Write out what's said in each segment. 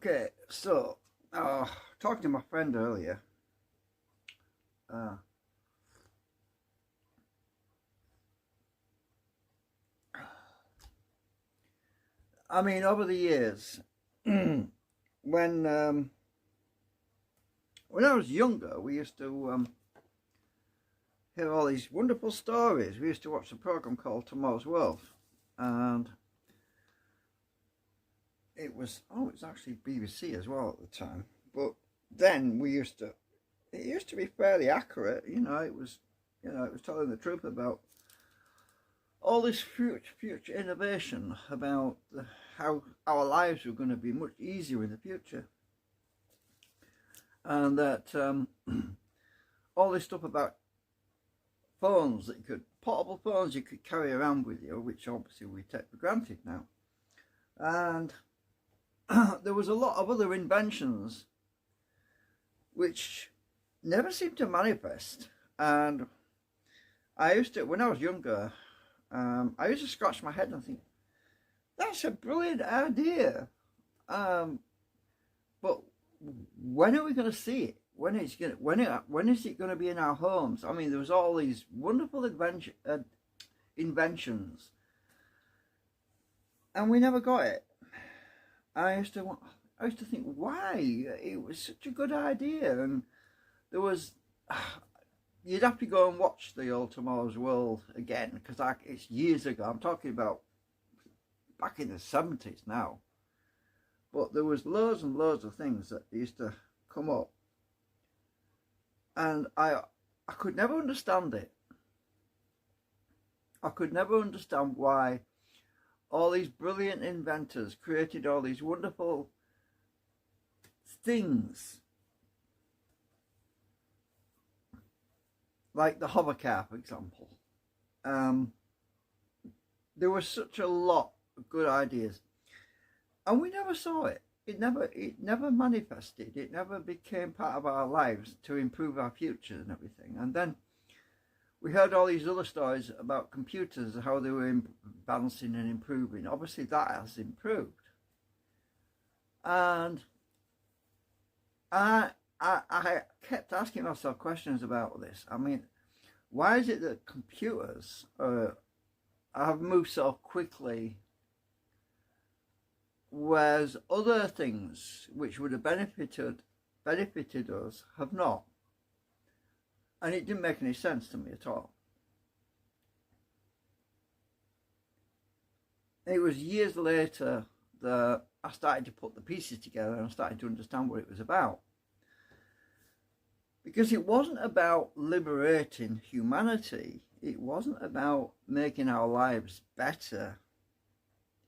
Okay, so talking to my friend earlier, uh, I mean, over the years, when when I was younger, we used to hear all these wonderful stories. We used to watch a program called Tomorrow's World, and it was actually BBC as well at the time. But then it used to be fairly accurate. It was telling the truth about all this future innovation about how our lives were going to be much easier in the future, and that all this stuff about phones that portable phones you could carry around with you, which obviously we take for granted now, and there was a lot of other inventions which never seemed to manifest. And when I was younger, I used to scratch my head and think, that's a brilliant idea. But when are we going to see it? When is it going to be in our homes? I mean, there was all these wonderful inventions, and we never got it. I used to think why it was such a good idea, and there was. You'd have to go and watch the old Tomorrow's World again, because it's years ago. I'm talking about back in the 70s now. But there was loads and loads of things that used to come up, and I could never understand it. I could never understand why all these brilliant inventors created all these wonderful things, like the hover car, for example. There was such a lot of good ideas, and we never saw it. It never manifested. It never became part of our lives to improve our future and everything. And then we heard all these other stories about computers, how they were advancing and improving. Obviously, that has improved, and I kept asking myself questions about this. I mean, why is it that computers have moved so quickly, whereas other things which would have benefited us have not? And it didn't make any sense to me at all. It was years later that I started to put the pieces together and started to understand what it was about. Because it wasn't about liberating humanity. It wasn't about making our lives better.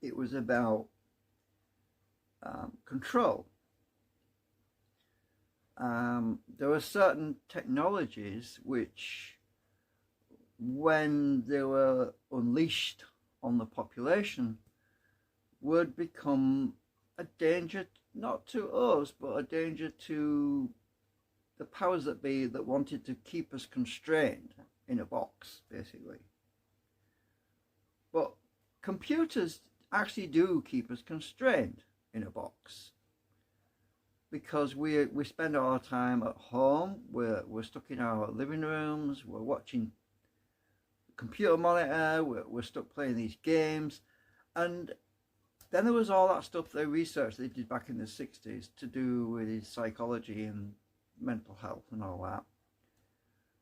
It was about control. There were certain technologies which, when they were unleashed on the population, would become a danger, not to us, but a danger to the powers that be, that wanted to keep us constrained in a box, basically. But computers actually do keep us constrained in a box, because we spend our time at home. We're stuck in our living rooms. We're watching the computer monitor. We're stuck playing these games. And then there was all that stuff, the research they did back in the 60s to do with psychology and mental health and all that.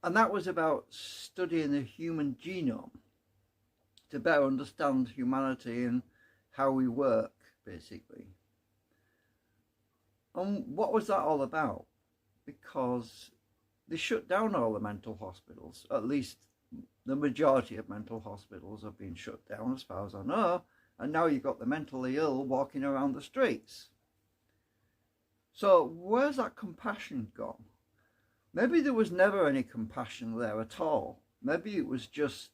And that was about studying the human genome to better understand humanity and how we work, basically. And what was that all about? Because they shut down all the mental hospitals. At least the majority of mental hospitals have been shut down, as far as I know. And now you've got the mentally ill walking around the streets. So where's that compassion gone? Maybe there was never any compassion there at all. Maybe it was just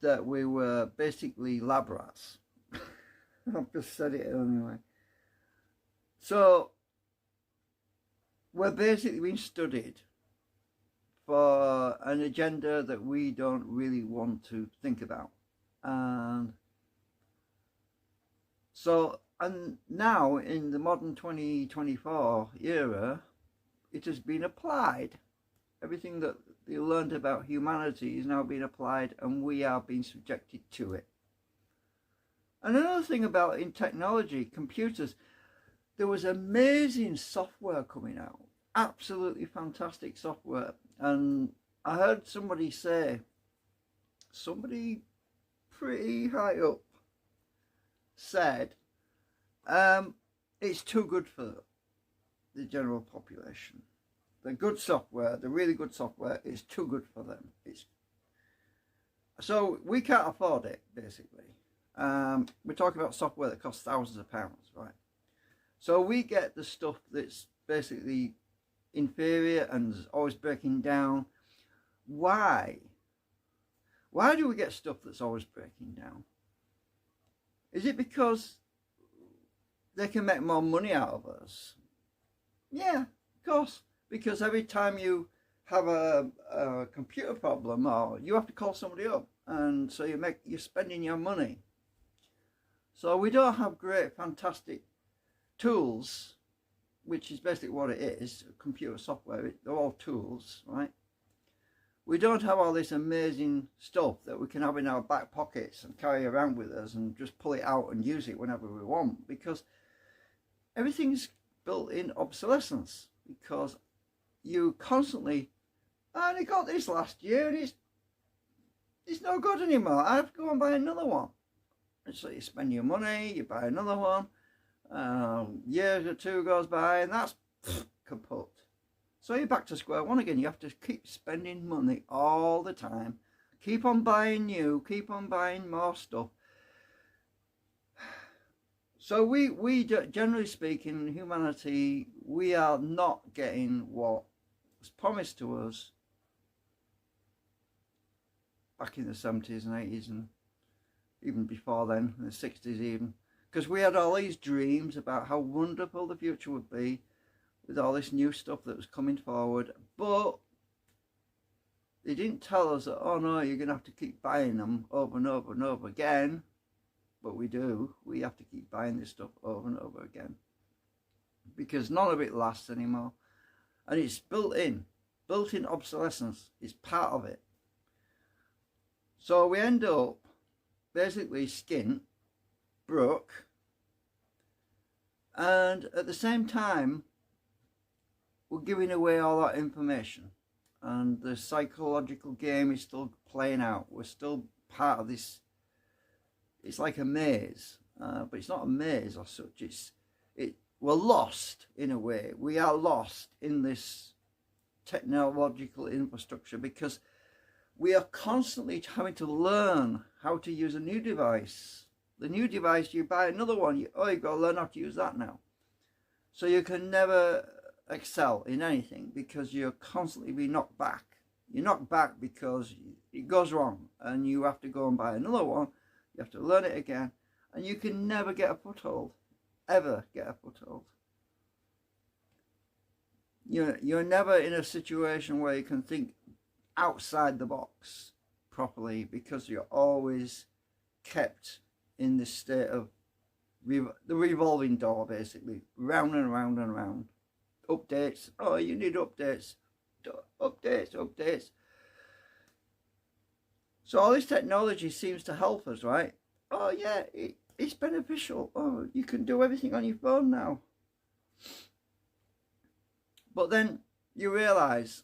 that we were basically lab rats. I've just said it anyway. So we're basically being studied for an agenda that we don't really want to think about. And so And now in the modern 2024 era, it has been applied. Everything that they learned about humanity is now being applied, and we are being subjected to it. And another thing about in technology, computers, there was amazing software coming out, absolutely fantastic software. And I heard somebody say, somebody pretty high up said, it's too good for the general population. The good software, the really good software, is too good for them. So we can't afford it, basically. We're talking about software that costs thousands of pounds, right? So we get the stuff that's basically inferior and is always breaking down. Why? Why do we get stuff that's always breaking down? Is it because they can make more money out of us? Yeah, of course. Because every time you have a computer problem, or you have to call somebody up, and so you're spending your money. So we don't have great, fantastic tools, which is basically what it is, computer software. They're all tools, right? We don't have all this amazing stuff that we can have in our back pockets and carry around with us and just pull it out and use it whenever we want, because everything's built in obsolescence. Because you constantly, I only got this last year and it's no good anymore. I have to go and buy another one. And so you spend your money, you buy another one. Years or two goes by and that's kaput. So you're back to square one again. You have to keep spending money all the time. Keep on buying new, keep on buying more stuff. So we generally speaking, humanity, we are not getting what was promised to us back in the 70s and 80s and even before then, in the 60s even. Because we had all these dreams about how wonderful the future would be with all this new stuff that was coming forward. But they didn't tell us that, oh no, you're going to have to keep buying them over and over and over again. But we do. We have to keep buying this stuff over and over again. Because none of it lasts anymore. And it's built-in obsolescence is part of it. So we end up basically skint, broke, and at the same time we're giving away all that information, and the psychological game is still playing out. We're still part of this. It's like a maze, but it's not a maze or such. We're lost in a way. We are lost in this technological infrastructure because we are constantly having to learn how to use a new device. The new device, you buy another one, you've got to learn how to use that now. So you can never excel in anything because you're constantly being knocked back. You're knocked back because it goes wrong and you have to go and buy another one. You have to learn it again, and you can never get a foothold, ever get a foothold. You're never in a situation where you can think outside the box properly because you're always kept in this state of the revolving door, basically, round and round and round. Updates, oh, you need updates, updates. So all this technology seems to help us, right? Oh yeah, it's beneficial. Oh, you can do everything on your phone now. But then you realise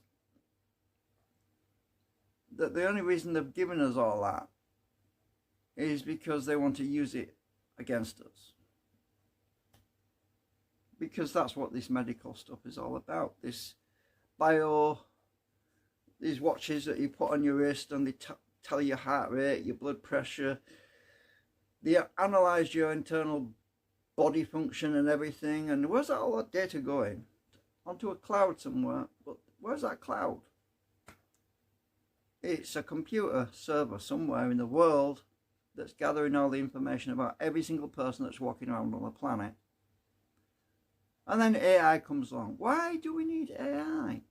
that the only reason they've given us all that is because they want to use it against us. Because that's what this medical stuff is all about. These watches that you put on your wrist and they tell your heart rate, your blood pressure. They analyse your internal body function and everything. And where's all that data going? Onto a cloud somewhere. But where's that cloud? It's a computer server somewhere in the world that's gathering all the information about every single person that's walking around on the planet. And then AI comes along. Why do we need AI?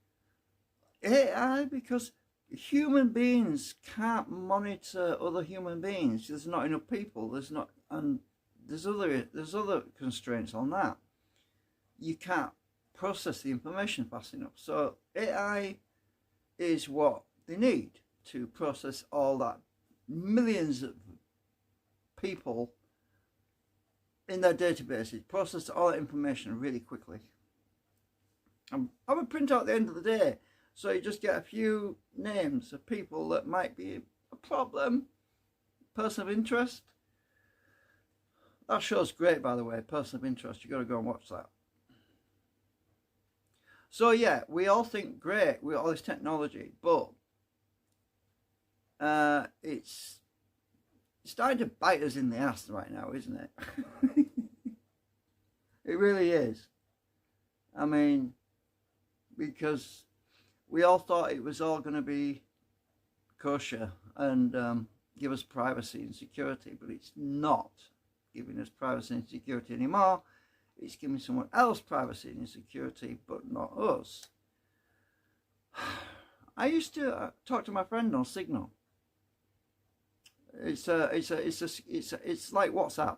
AI because human beings can't monitor other human beings. There's not enough people. And there's other constraints on that. You can't process the information fast enough. So AI is what they need to process all that millions of people in their databases, process all that information really quickly. I would print out at the end of the day, so you just get a few names of people that might be a problem, person of interest. That show's great, by the way, person of interest. You got to go and watch that. So yeah, we all think great with all this technology, but it's starting to bite us in the ass right now, isn't it? It really is. I mean, because we all thought it was all going to be kosher and give us privacy and security, but it's not giving us privacy and security anymore. It's giving someone else privacy and security, but not us. I used to talk to my friend on Signal. It's like WhatsApp.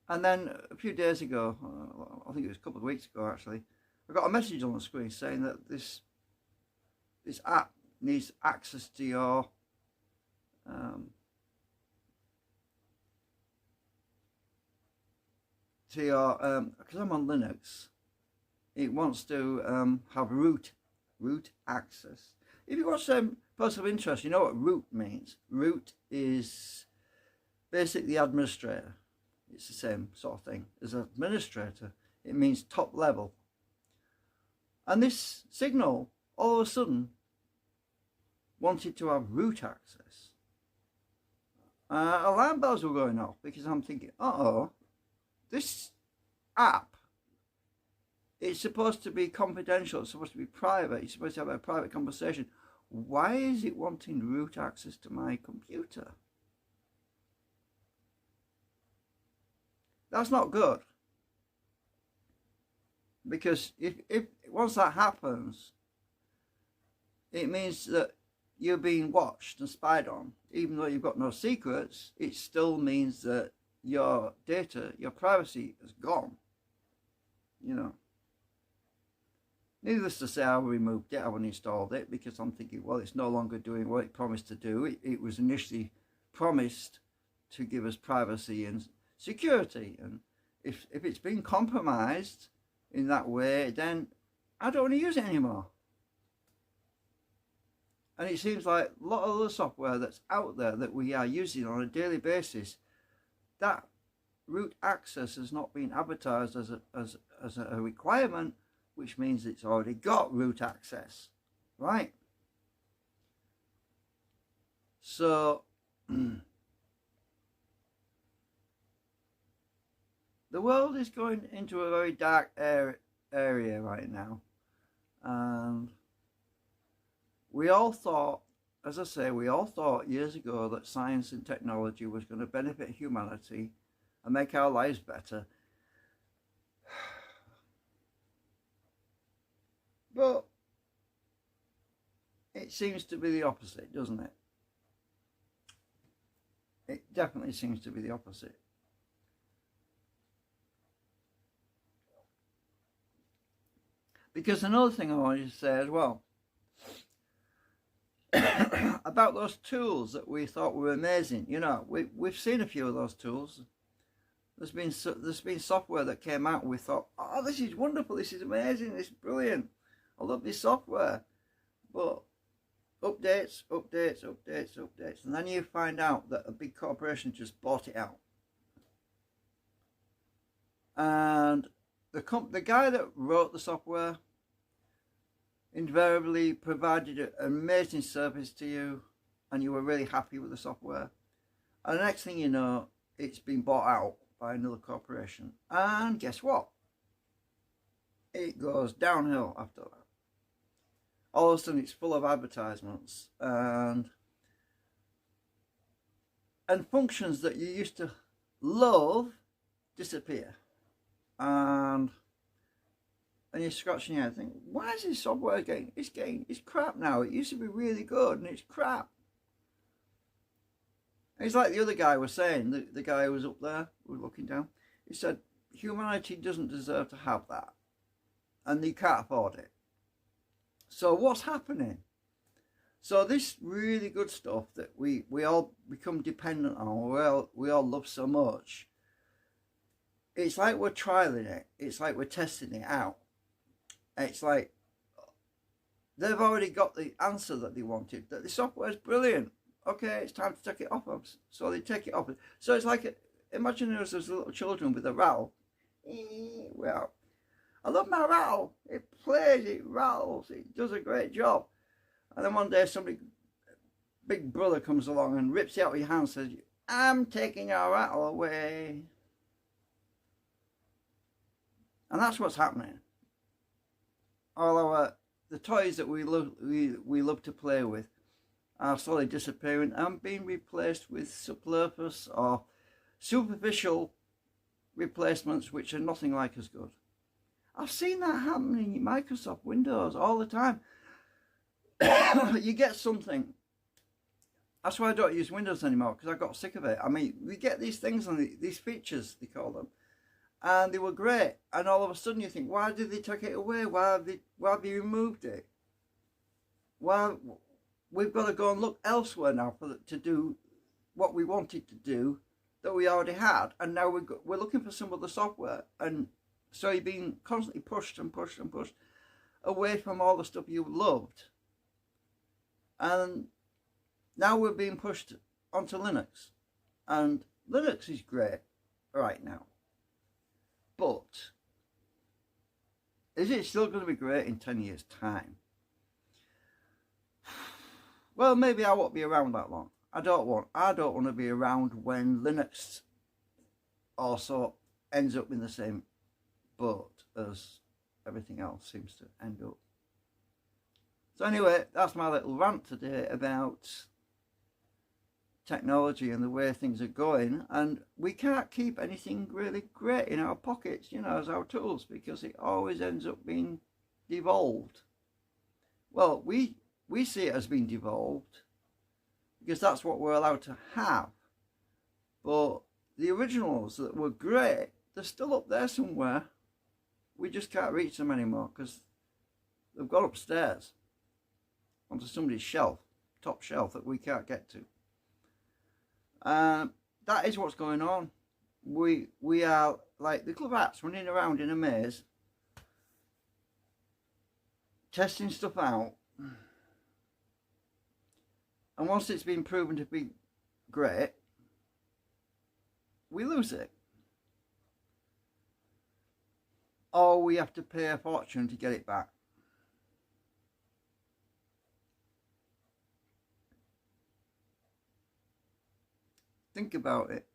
And then a few days ago, I think it was a couple of weeks ago actually, I got a message on the screen saying that this app needs access to your because I'm on Linux, it wants to have root access. If you watch person of interest, you know what root means. Root is basically the administrator. It's the same sort of thing as administrator. It means top level. And this Signal all of a sudden wanted to have root access. Alarm bells were going off because I'm thinking, uh-oh, this app, it's supposed to be confidential, it's supposed to be private, you're supposed to have a private conversation. Why is it wanting root access to my computer? That's not good. Because if once that happens, it means that you're being watched and spied on. Even though you've got no secrets, it still means that your data, your privacy is gone. You know. Needless to say, I removed it, I uninstalled it, because I'm thinking, well, it's no longer doing what it promised to do. It was initially promised to give us privacy and security, and if it's been compromised in that way, then I don't want to use it anymore. And it seems like a lot of other software that's out there that we are using on a daily basis, that root access has not been advertised as a requirement, which means it's already got root access, right? So the world is going into a very dark area right now, and we all thought, as I say, we all thought years ago that science and technology was going to benefit humanity and make our lives better. But it seems to be the opposite, doesn't it? It definitely seems to be the opposite. Because another thing I wanted to say as well, about those tools that we thought were amazing. You know, we've seen a few of those tools. There's been software that came out and we thought, oh, this is wonderful, this is amazing, this is brilliant, I love this software. But updates, and then you find out that a big corporation just bought it out. And the guy that wrote the software invariably provided an amazing service to you, and you were really happy with the software. And the next thing you know, it's been bought out by another corporation. And guess what? It goes downhill after that. All of a sudden, it's full of advertisements and functions that you used to love disappear. And you're scratching your head thinking, why is this software it's crap now? It used to be really good and it's crap. It's like the other guy was saying, the guy who was up there, who was looking down. He said, humanity doesn't deserve to have that. And they can't afford it. So what's happening? So this really good stuff that we all become dependent on, we all love so much, it's like we're trialing it. It's like we're testing it out. It's like they've already got the answer that they wanted, that the software is brilliant. Okay, it's time to take it off. So they take it off. So it's like, imagine us as little children with a rattle. Well, I love my rattle. It plays, it rattles, it does a great job. And then one day somebody, big brother, comes along and rips it out of your hand and says, I'm taking your rattle away. And that's what's happening. All the toys that we love to play with are slowly disappearing and being replaced with superfluous or superficial replacements which are nothing like as good. I've seen that happening in Microsoft Windows all the time. You get something. That's why I don't use Windows anymore, because I got sick of it. I mean, we get these things on these features, they call them, and they were great. And all of a sudden you think, why did they take it away? Why have they removed it? Well, we've got to go and look elsewhere now to do what we wanted to do that we already had, and now we're looking for some other software, and so you're being constantly pushed and pushed and pushed away from all the stuff you loved. And now we're being pushed onto Linux, and Linux is great right now, but is it still going to be great in 10 years time? Well, maybe I won't be around that long. I don't want to be around when Linux also ends up in the same boat as everything else seems to end up. So anyway, that's my little rant today about technology and the way things are going, and we can't keep anything really great in our pockets, you know, as our tools, because it always ends up being devolved. Well, we see it as being devolved because that's what we're allowed to have, but the originals that were great, they're still up there somewhere. We just can't reach them anymore because they've gone upstairs onto somebody's shelf, top shelf, that we can't get to. That is what's going on. We are like little rats running around in a maze, testing stuff out, and once it's been proven to be great, we lose it. Or we have to pay a fortune to get it back. Think about it.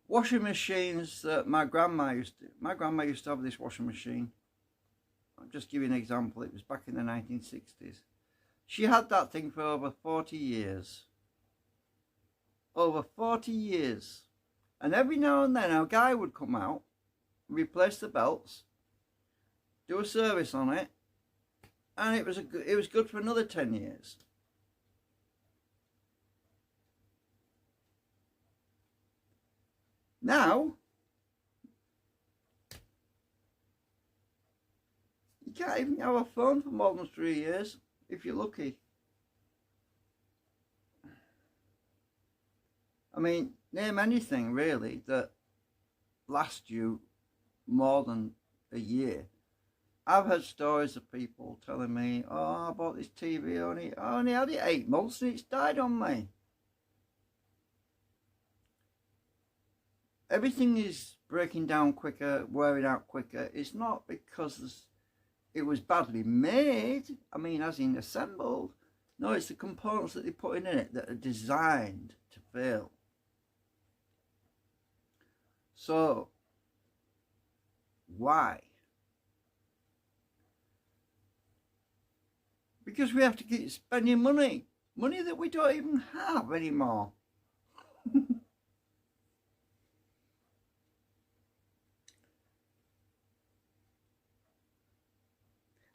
Washing machines that my grandma used to have this washing machine. I'll just give you an example. It was back in the 1960s. She had that thing for over 40 years. Over 40 years. And every now and then a guy would come out, replace the belts, do a service on it, and it was good for another 10 years. Now, you can't even have a phone for more than 3 years, if you're lucky. I mean, name anything really that lasts you more than a year. I've heard stories of people telling me, oh, I bought this TV, I only had it 8 months and it's died on me. Everything is breaking down quicker, wearing out quicker. It's not because it was badly made, I mean as in assembled. No, it's the components that they put in it that are designed to fail. So, why? Because we have to keep spending money that we don't even have anymore.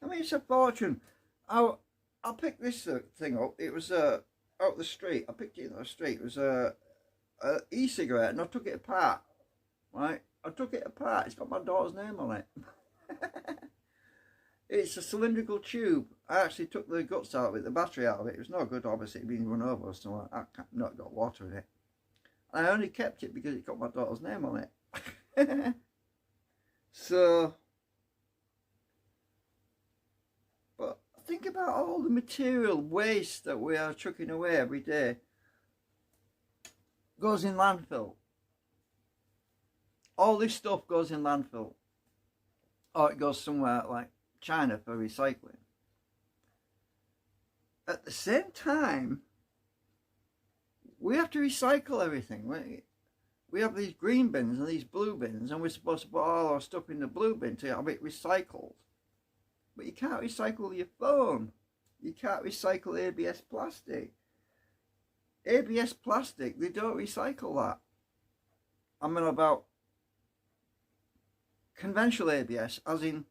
I mean, it's a fortune. I picked this thing up. It was out the street. I picked it out the street. It was a e-cigarette, and I took it apart. Right, I took it apart. It's got my daughter's name on it. It's a cylindrical tube. I actually took the guts out of it, the battery out of it. It was no good, obviously, it being run over or something. I not got water in it. I only kept it because it got my daughter's name on it. So, but think about all the material waste that we are chucking away every day. Goes in landfill. All this stuff goes in landfill. Or it goes somewhere like China for recycling. At the same time, we have to recycle everything. We have these green bins and these blue bins, and we're supposed to put all our stuff in the blue bin to have it recycled. But you can't recycle your phone. You can't recycle ABS plastic. ABS plastic, they don't recycle that. I mean about conventional ABS, as in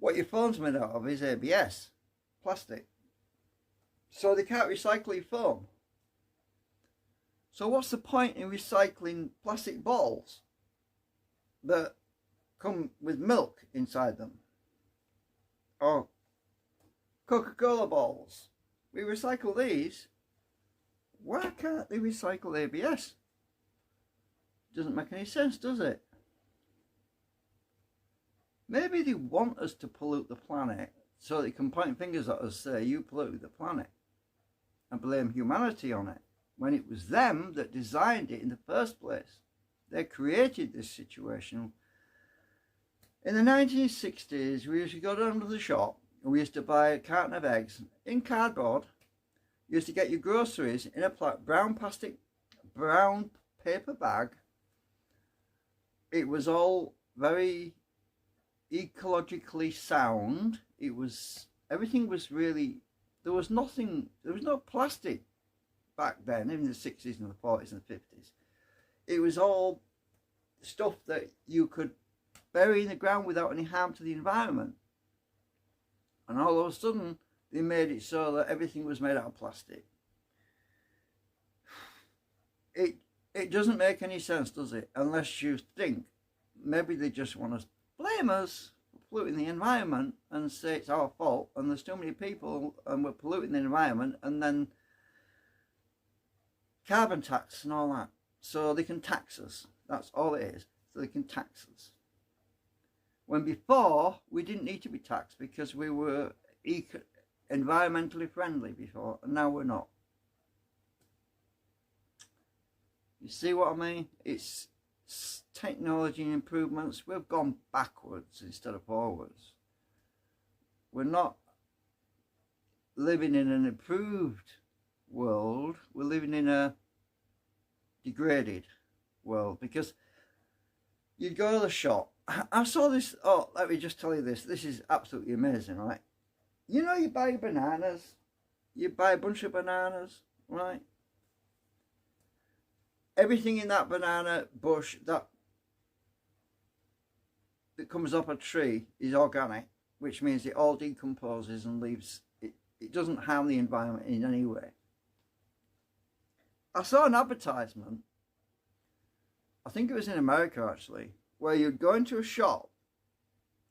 what your phone's made out of is ABS plastic. So they can't recycle your phone. So what's the point in recycling plastic bottles that come with milk inside them? Or Coca-Cola bottles. We recycle these. Why can't they recycle ABS? Doesn't make any sense, does it? Maybe they want us to pollute the planet so they can point fingers at us and say, you polluted the planet, and blame humanity on it, when it was them that designed it in the first place. They created this situation. In the 1960s, we used to go down to the shop and we used to buy a carton of eggs in cardboard. You used to get your groceries in a brown paper bag. It was all very ecologically sound. Everything was really, there was no plastic back then, in the 60s and the 40s and the 50s. It was all stuff that you could bury in the ground without any harm to the environment. And all of a sudden, they made it so that everything was made out of plastic. It doesn't make any sense, does it? Unless you think maybe they just want to blame us for polluting the environment and say it's our fault and there's too many people and we're polluting the environment, and then carbon tax and all that. So they can tax us. That's all it is. So they can tax us. When before, we didn't need to be taxed because we were environmentally friendly before, and now we're not. You see what I mean? It's technology improvements. We've gone backwards instead of forwards. We're not living in an improved world. We're living in a degraded world, because you go to the shop. I saw this. Oh, let me just tell you this. This is absolutely amazing, right? You know, you buy bananas. You buy a bunch of bananas, right? Everything in that banana bush that comes off a tree is organic, which means it all decomposes and leaves. It doesn't harm the environment in any way. I saw an advertisement, I think it was in America actually, where you'd go into a shop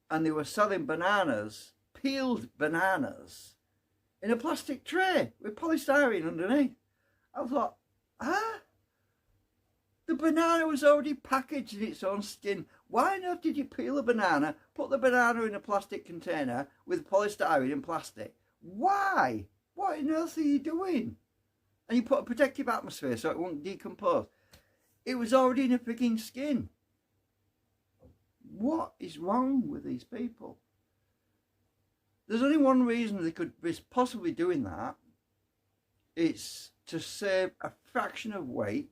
and they were selling bananas, peeled bananas, in a plastic tray with polystyrene underneath. I thought, huh? The banana was already packaged in its own skin. Why on earth did you peel a banana, put the banana in a plastic container with polystyrene and plastic? Why? What on earth are you doing? And you put a protective atmosphere so it won't decompose. It was already in a freaking skin. What is wrong with these people? There's only one reason they could be possibly doing that. It's to save a fraction of weight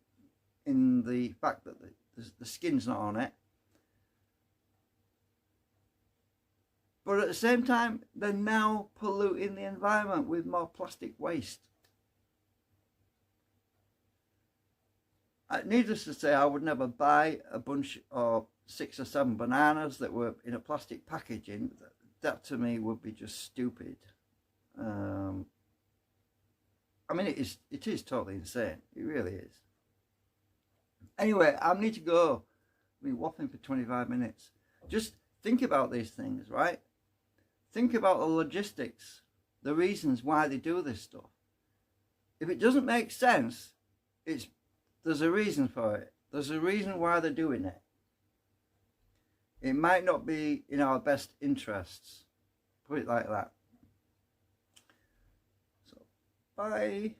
in the fact that the skin's not on it. But at the same time, they're now polluting the environment with more plastic waste. Needless to say, I would never buy a bunch of 6 or 7 bananas that were in a plastic packaging. That to me would be just stupid. I mean, it is totally insane. It really is. Anyway, I need to go. I've been waffling for 25 minutes. Just think about these things, right? Think about the logistics, the reasons why they do this stuff. If it doesn't make sense, there's a reason for it. There's a reason why they're doing it. It might not be in our best interests. Put it like that. So, bye.